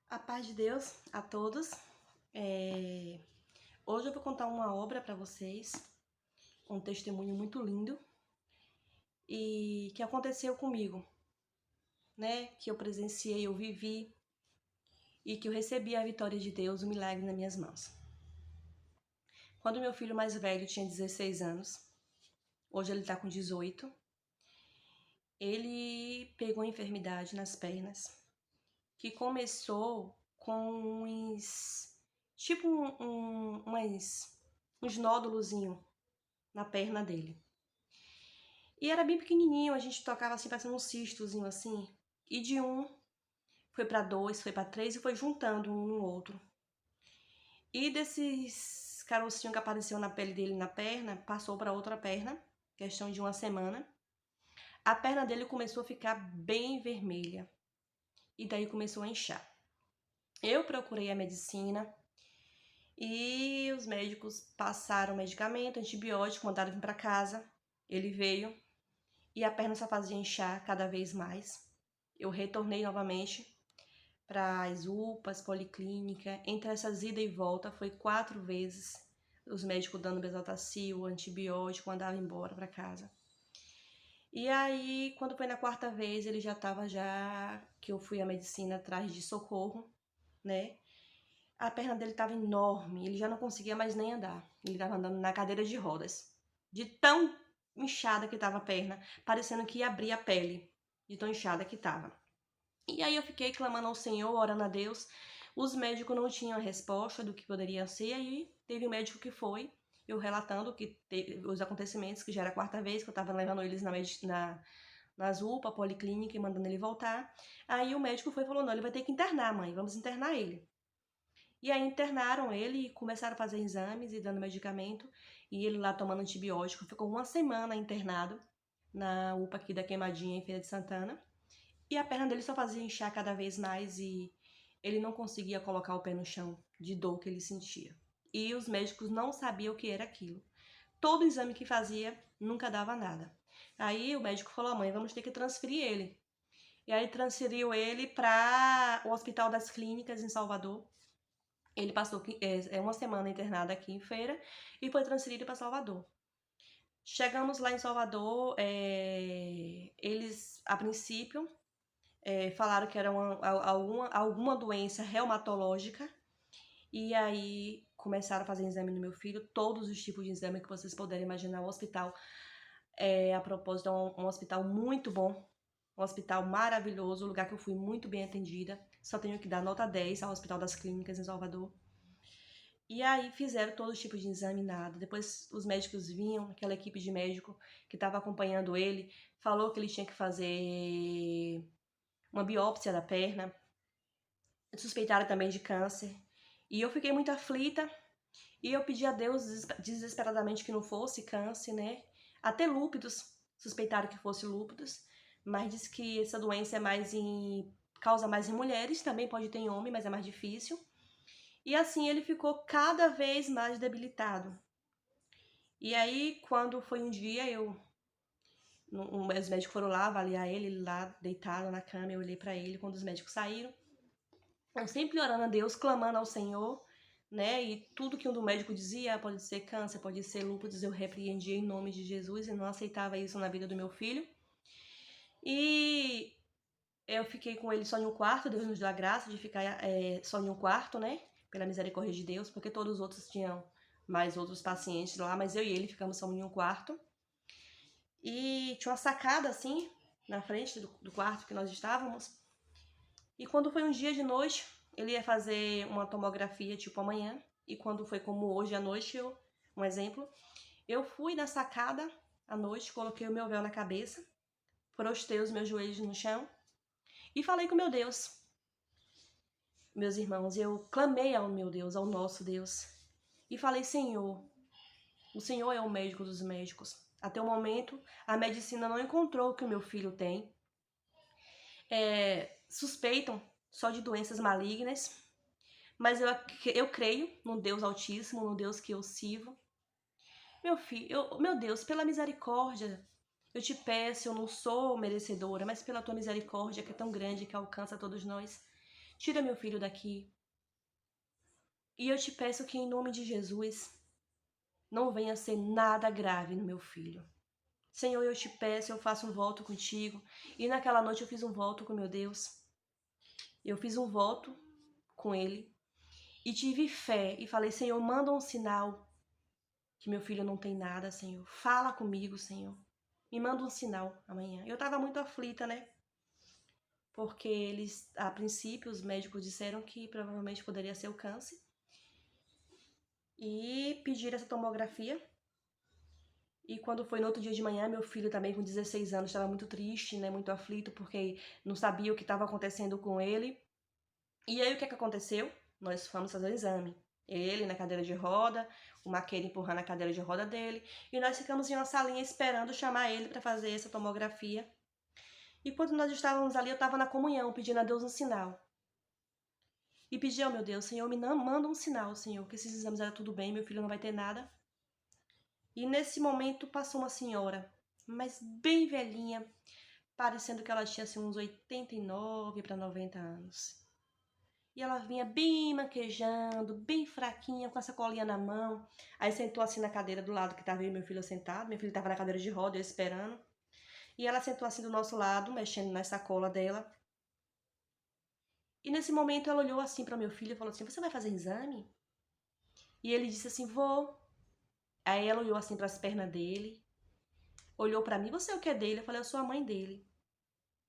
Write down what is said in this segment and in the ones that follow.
A paz de Deus a todos. Hoje eu vou contar uma obra para vocês, um testemunho muito lindo e que aconteceu comigo, né? Que eu presenciei, eu vivi e que eu recebi a vitória de Deus, o milagre nas minhas mãos. Quando meu filho mais velho tinha 16 anos, hoje ele está com 18, ele pegou enfermidade nas pernas que começou com uns nódulozinhos na perna dele. E era bem pequenininho, a gente tocava assim, parecendo um cistozinho assim. E de um foi para dois, foi para três e foi juntando um no outro. E desses carocinhos que apareceu na pele dele na perna, passou para outra perna, questão de uma semana. A perna dele começou a ficar bem vermelha. E daí começou a inchar. Eu procurei a medicina e os médicos passaram medicamento, antibiótico, mandaram vir para casa. Ele veio e a perna só fazia inchar cada vez mais. Eu retornei novamente para as UPAs, policlínica. Entre essas ida e volta foi 4 vezes. Os médicos dando Bezetacil, antibiótico, mandava embora para casa. E aí, quando foi na 4ª vez, ele já estava que eu fui à medicina atrás de socorro, né? A perna dele estava enorme, ele já não conseguia mais nem andar. Ele estava andando na cadeira de rodas. De tão inchada que estava a perna, parecendo que ia abrir a pele, de tão inchada que estava. E aí eu fiquei clamando ao Senhor, orando a Deus. Os médicos não tinham a resposta do que poderia ser, aí teve um médico que foi, eu relatando os acontecimentos, que já era a 4ª vez que eu estava levando eles nas UPA, policlínica, e mandando ele voltar. Aí o médico foi e falou, não, ele vai ter que internar, mãe, vamos internar ele. E aí internaram ele e começaram a fazer exames e dando medicamento. E ele lá tomando antibiótico. Ficou uma semana internado na UPA aqui da Queimadinha, em Feira de Santana. E a perna dele só fazia inchar cada vez mais e ele não conseguia colocar o pé no chão de dor que ele sentia. E os médicos não sabiam o que era aquilo. Todo exame que fazia nunca dava nada. Aí o médico falou, mãe, vamos ter que transferir ele. E aí transferiu ele para o Hospital das Clínicas em Salvador. Ele passou uma semana internado aqui em Feira e foi transferido para Salvador. Chegamos lá em Salvador, eles, a princípio, falaram que era alguma doença reumatológica. E aí começaram a fazer exame no meu filho, todos os tipos de exame que vocês puderem imaginar. O hospital, a propósito, é um hospital muito bom, um hospital maravilhoso, um lugar que eu fui muito bem atendida. Só tenho que dar nota 10 ao Hospital das Clínicas em Salvador. E aí fizeram todo tipo de exame, nada. Depois os médicos vinham, aquela equipe de médico que estava acompanhando ele, falou que ele tinha que fazer uma biópsia da perna. Suspeitaram também de câncer. E eu fiquei muito aflita e eu pedi a Deus desesperadamente que não fosse câncer, né? Até lúpidos, suspeitaram que fosse lúpidos, mas diz que essa doença causa mais em mulheres, também pode ter em homem, mas é mais difícil. E assim ele ficou cada vez mais debilitado. E aí, quando foi um dia, os médicos foram lá avaliar ele lá deitado na cama, eu olhei para ele. Quando os médicos saíram, eu sempre orando a Deus, clamando ao Senhor, né? E tudo que um do médico dizia, pode ser câncer, pode ser lúpus, eu repreendia em nome de Jesus e não aceitava isso na vida do meu filho. E eu fiquei com ele só em um quarto, Deus nos deu a graça de ficar só em um quarto, né? Pela misericórdia de Deus, porque todos os outros tinham mais outros pacientes lá, mas eu e ele ficamos só em um quarto. E tinha uma sacada assim, na frente do quarto que nós estávamos. E quando foi um dia de noite, ele ia fazer uma tomografia tipo amanhã. E quando foi como hoje à noite, um exemplo, eu fui na sacada à noite, coloquei o meu véu na cabeça, prostei os meus joelhos no chão e falei com meu Deus. Meus irmãos, eu clamei ao meu Deus, ao nosso Deus, e falei, Senhor, o Senhor é o médico dos médicos. Até o momento, a medicina não encontrou o que o meu filho tem. Suspeitam só de doenças malignas, mas eu creio no Deus Altíssimo, no Deus que eu sirvo. Meu Deus, pela misericórdia, eu te peço, eu não sou merecedora, mas pela tua misericórdia que é tão grande, que alcança todos nós, Tira meu filho daqui. E eu te peço que, em nome de Jesus, não venha ser nada grave no meu filho. Senhor, eu te peço, eu faço um voto contigo. E naquela noite eu fiz um voto com meu Deus. Eu fiz um voto com ele. E tive fé e falei, Senhor, manda um sinal que meu filho não tem nada, Senhor. Fala comigo, Senhor. Me manda um sinal amanhã. Eu tava muito aflita, né? Porque eles, a princípio, os médicos disseram que provavelmente poderia ser o câncer. E pediram essa tomografia. E quando foi no outro dia de manhã, meu filho também com 16 anos estava muito triste, né? Muito aflito, porque não sabia o que estava acontecendo com ele. E aí o que aconteceu? Nós fomos fazer o exame. Ele na cadeira de roda, o Maqueira empurrando a cadeira de roda dele. E nós ficamos em uma salinha esperando chamar ele para fazer essa tomografia. E quando nós estávamos ali, eu estava na comunhão, pedindo a Deus um sinal. E pedi ao meu Deus, Senhor, me manda um sinal, Senhor, que esses exames eram tudo bem, meu filho não vai ter nada. E nesse momento passou uma senhora, mas bem velhinha, parecendo que ela tinha assim, uns 89 para 90 anos. E ela vinha bem maquejando, bem fraquinha, com essa colinha na mão. Aí sentou assim na cadeira do lado que estava eu e meu filho sentado. Meu filho estava na cadeira de roda, eu esperando. E ela sentou assim do nosso lado, mexendo na sacola dela. E nesse momento ela olhou assim para meu filho e falou assim, você vai fazer exame? E ele disse assim, vou. Aí ela olhou assim para as pernas dele. Olhou para mim, você é o que é dele? Eu falei, eu sou a mãe dele.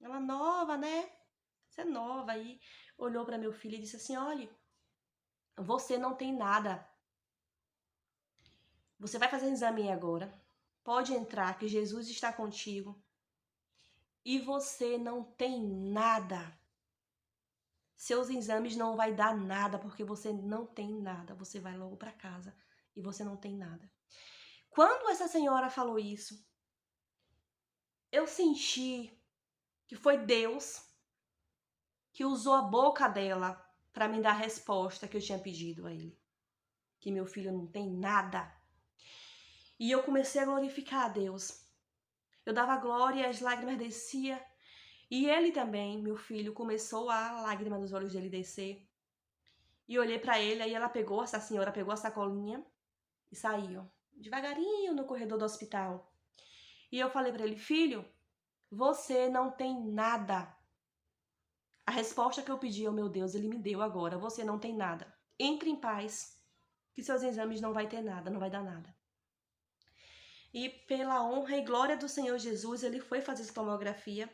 Ela, nova, né? Você é nova. Aí olhou para meu filho e disse assim, olha, você não tem nada. Você vai fazer exame agora. Pode entrar, que Jesus está contigo. E você não tem nada. Seus exames não vai dar nada, porque você não tem nada. Você vai logo para casa e você não tem nada. Quando essa senhora falou isso, eu senti que foi Deus que usou a boca dela para me dar a resposta que eu tinha pedido a ele. Que meu filho não tem nada. E eu comecei a glorificar a Deus. Eu dava glória e as lágrimas desciam. E ele também, meu filho, começou a lágrima dos olhos dele descer. E olhei para ele, aí essa senhora pegou a sacolinha e saiu devagarinho no corredor do hospital. E eu falei para ele, filho, você não tem nada. A resposta que eu pedi ao meu Deus, ele me deu agora. Você não tem nada. Entre em paz, que seus exames não vai ter nada, não vai dar nada. E pela honra e glória do Senhor Jesus, ele foi fazer essa tomografia.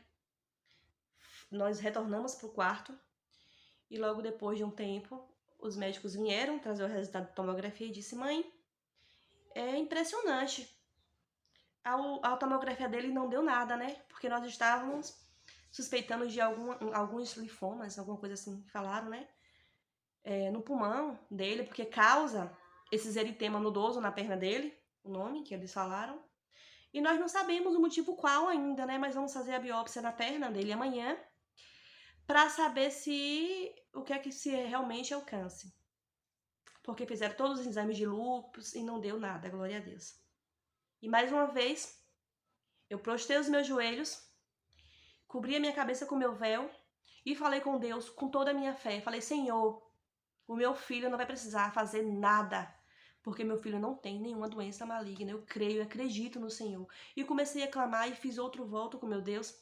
Nós retornamos para o quarto e logo depois de um tempo, os médicos vieram trazer o resultado da tomografia e disse, mãe, é impressionante. A tomografia dele não deu nada, né? Porque nós estávamos suspeitando de alguns linfomas, alguma coisa assim, falaram, né? No pulmão dele, porque causa esse eritema nodoso na perna dele, o nome que eles falaram. E nós não sabemos o motivo qual ainda, né? Mas vamos fazer a biópsia na perna dele amanhã para saber se se realmente é o câncer. Porque fizeram todos os exames de lúpus e não deu nada, glória a Deus. E mais uma vez, eu prostrei os meus joelhos, cobri a minha cabeça com meu véu e falei com Deus com toda a minha fé. Falei, Senhor, o meu filho não vai precisar fazer nada, porque meu filho não tem nenhuma doença maligna. Eu creio e acredito no Senhor. E comecei a clamar e fiz outro voto com meu Deus.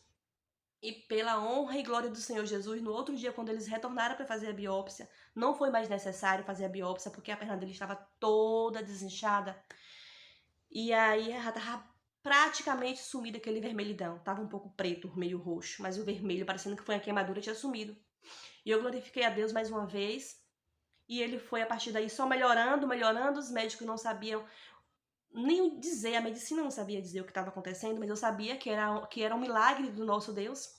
E pela honra e glória do Senhor Jesus, no outro dia, quando eles retornaram para fazer a biópsia, não foi mais necessário fazer a biópsia, porque a perna dele estava toda desinchada. E aí ela estava praticamente sumida aquele vermelhidão. Tava um pouco preto, meio roxo, mas o vermelho, parecendo que foi a queimadura, tinha sumido. E eu glorifiquei a Deus mais uma vez. E ele foi, a partir daí, só melhorando, melhorando. Os médicos não sabiam nem dizer, a medicina não sabia dizer o que estava acontecendo, mas eu sabia que era um milagre do nosso Deus.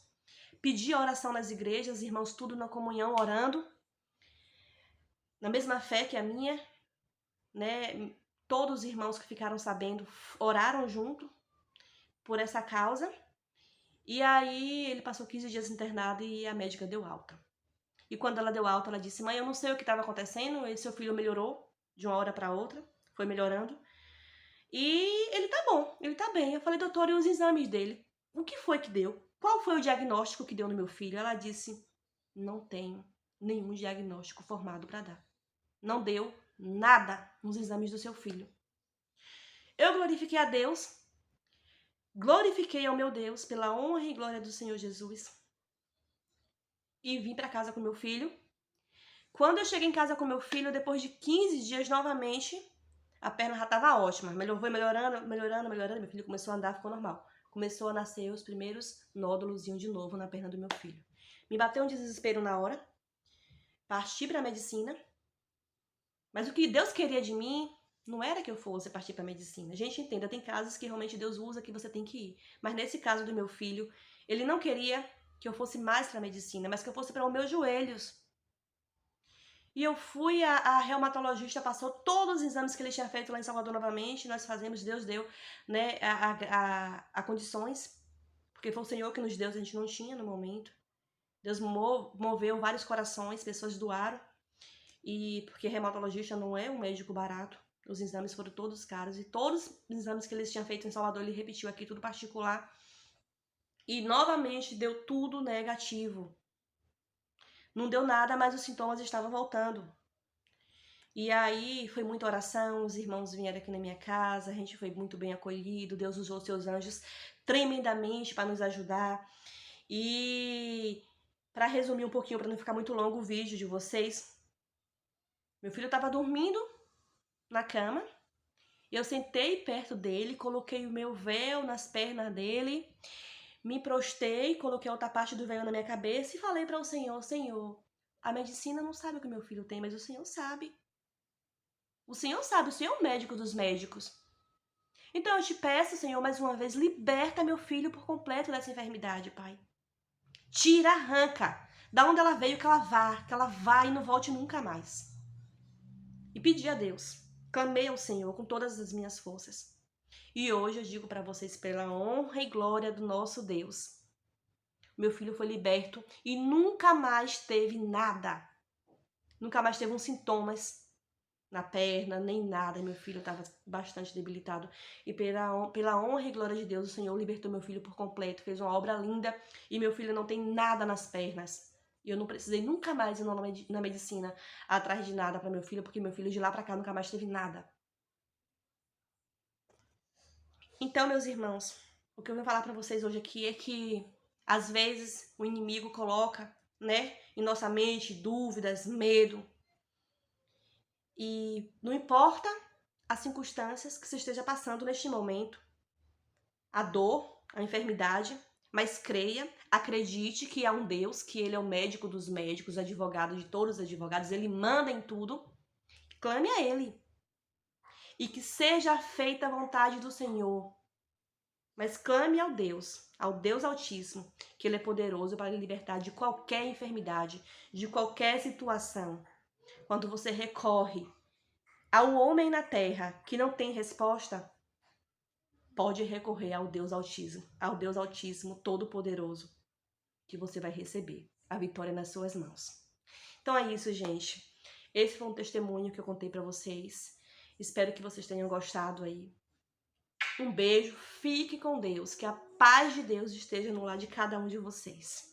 Pedi a oração nas igrejas, irmãos tudo na comunhão, orando, na mesma fé que a minha, né? Todos os irmãos que ficaram sabendo oraram junto por essa causa. E aí ele passou 15 dias internado e a médica deu alta. E quando ela deu alta, ela disse, mãe, eu não sei o que estava acontecendo, e seu filho melhorou de uma hora para outra, foi melhorando. E ele tá bom, ele tá bem. Eu falei, doutor, e os exames dele? O que foi que deu? Qual foi o diagnóstico que deu no meu filho? Ela disse, não tenho. nenhum diagnóstico formado para dar. Não deu nada nos exames do seu filho. Eu glorifiquei a Deus, glorifiquei ao meu Deus pela honra e glória do Senhor Jesus e vim para casa com meu filho. Quando eu cheguei em casa com meu filho, depois de 15 dias novamente, a perna já estava ótima. Foi melhorando. Meu filho começou a andar, ficou normal. Começou a nascer os primeiros nódulos de novo na perna do meu filho. Me bateu um desespero na hora. Parti para a medicina. Mas o que Deus queria de mim não era que eu fosse partir para a medicina. Gente, entenda, tem casos que realmente Deus usa que você tem que ir. Mas nesse caso do meu filho, ele não queria que eu fosse mais para a medicina, mas que eu fosse para os meus joelhos. E eu fui, a reumatologista passou todos os exames que ele tinha feito lá em Salvador novamente, nós fazemos, Deus deu, né, a condições, porque foi o Senhor que nos deu, a gente não tinha no momento. Deus moveu vários corações, pessoas doaram, e porque reumatologista não é um médico barato, os exames foram todos caros, e todos os exames que eles tinham feito em Salvador, ele repetiu aqui, tudo particular, e novamente deu tudo negativo. Não deu nada, mas os sintomas estavam voltando. E aí foi muita oração, os irmãos vieram aqui na minha casa, a gente foi muito bem acolhido, Deus usou seus anjos tremendamente para nos ajudar. E para resumir um pouquinho, para não ficar muito longo o vídeo de vocês, meu filho estava dormindo na cama, eu sentei perto dele, coloquei o meu véu nas pernas dele, me prostei, coloquei outra parte do véu na minha cabeça e falei para o Senhor, Senhor, a medicina não sabe o que meu filho tem, mas o Senhor sabe. O Senhor sabe, o Senhor é o médico dos médicos. Então eu te peço, Senhor, mais uma vez, liberta meu filho por completo dessa enfermidade, Pai. Tira, arranca. Da onde ela veio, que ela vá e não volte nunca mais. E pedi a Deus, clamei ao Senhor com todas as minhas forças. E hoje eu digo para vocês, pela honra e glória do nosso Deus, meu filho foi liberto e nunca mais teve nada. Nunca mais teve uns sintomas na perna, nem nada. Meu filho estava bastante debilitado. E pela honra e glória de Deus, o Senhor libertou meu filho por completo. Fez uma obra linda e meu filho não tem nada nas pernas. E eu não precisei nunca mais ir na medicina atrás de nada para meu filho, porque meu filho de lá para cá nunca mais teve nada. Então, meus irmãos, o que eu vim falar para vocês hoje aqui é que às vezes o inimigo coloca, né, em nossa mente dúvidas, medo. E não importa as circunstâncias que você esteja passando neste momento, a dor, a enfermidade, mas creia, acredite que há um Deus, que Ele é o médico dos médicos, advogado de todos os advogados, Ele manda em tudo, clame a Ele. E que seja feita a vontade do Senhor, mas clame ao Deus Altíssimo, que Ele é poderoso para lhe libertar de qualquer enfermidade, de qualquer situação. Quando você recorre ao homem na terra que não tem resposta, pode recorrer ao Deus Altíssimo, Todo-Poderoso, que você vai receber a vitória nas suas mãos. Então é isso, gente. Esse foi um testemunho que eu contei para vocês. Espero que vocês tenham gostado aí. Um beijo, fique com Deus, que a paz de Deus esteja no lar de cada um de vocês.